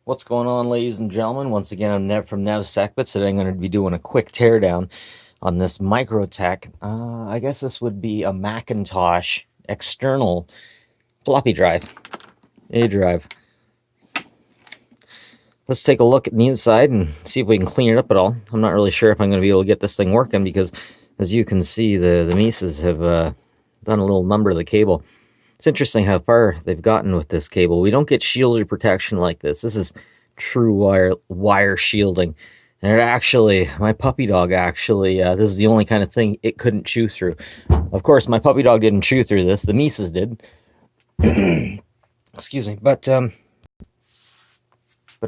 What's going on, ladies and gentlemen? Once again, I'm Nev from NevSecBits. Today I'm going to be doing a quick teardown on this Microtech. I guess this would be a Macintosh external floppy drive, A drive. Let's take a look at the inside and see if we can clean it up at all. I'm not really sure if I'm going to be able to get this thing working because, as you can see, the Mises have done a little number to the cable. It's interesting how far they've gotten with this cable. We don't get shield or protection like this. This is true wire shielding. And it actually, my puppy dog actually, this is the only kind of thing it couldn't chew through. Of course, my puppy dog didn't chew through this. The Mises did. Excuse me. But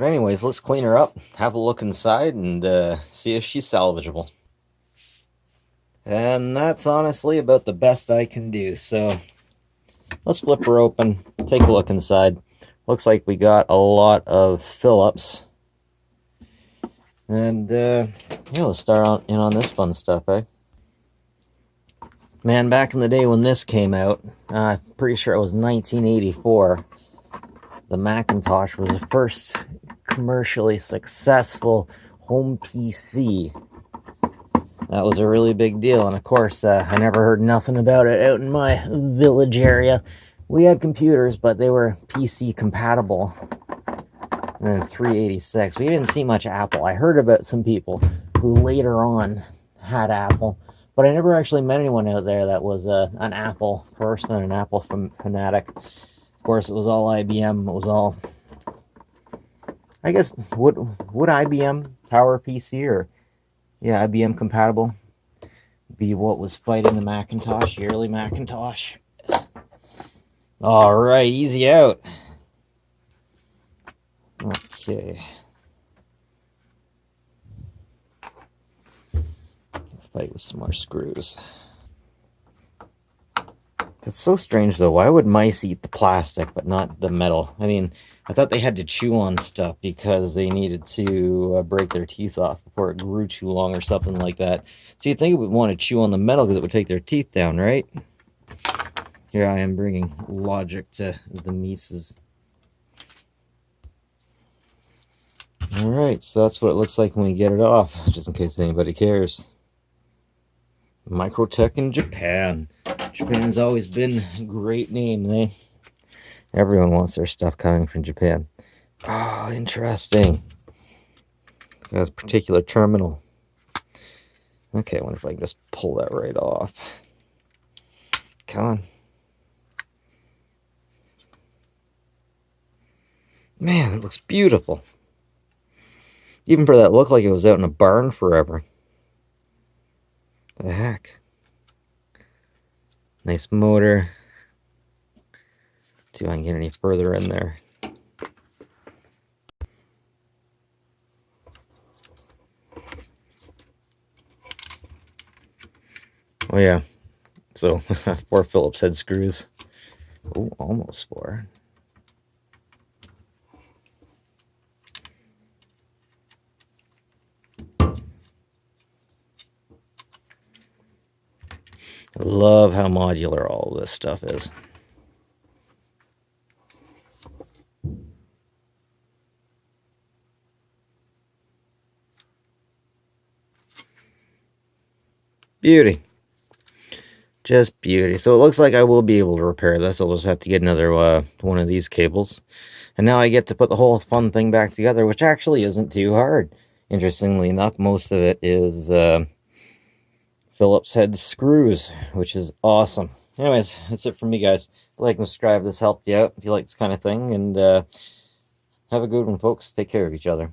anyways, let's clean her up, have a look inside, and see if she's salvageable. And that's honestly about the best I can do. So let's flip her open, take a look inside. Looks like we got a lot of Phillips. And yeah, let's start in on this fun stuff, eh? Man, back in the day when this came out, pretty sure it was 1984, the Macintosh was the first commercially successful home PC. That was a really big deal, and of course, I never heard nothing about it out in my village area. We had computers, but they were PC compatible. And then 386. We didn't see much Apple. I heard about some people who later on had Apple, but I never actually met anyone out there that was an Apple person, an Apple fanatic. Of course, it was all IBM. It was all, I guess, would IBM power PC or, yeah, IBM compatible be what was fighting the Macintosh, the early Macintosh? All right, easy out. Okay. Fight with some more screws. It's so strange though. Why would mice eat the plastic but not the metal? I mean, I thought they had to chew on stuff because they needed to break their teeth off before it grew too long or something like that. So you'd think it would want to chew on the metal because it would take their teeth down, right? Here I am bringing logic to the Mises. Alright, so that's what it looks like when we get it off, just in case anybody cares. Microtech in Japan. Japan's always been a great name. Everyone wants their stuff coming from Japan. Oh, interesting. Got a particular terminal. Okay, I wonder if I can just pull that right off. Come on. Man, it looks beautiful. Even for that, looked like it was out in a barn forever. The heck. Nice motor. Let's see if I can get any further in there. Oh yeah. So 4 Phillips head screws. Oh, almost 4. I love how modular all of this stuff is. Beauty. Just beauty. So it looks like I will be able to repair this. I'll just have to get another one of these cables. And now I get to put the whole fun thing back together, which actually isn't too hard. Interestingly enough, most of it is Phillips head screws, which is awesome. Anyways, that's it from me, guys. Like and subscribe if this helped you out, if you like this kind of thing. And have a good one, folks. Take care of each other.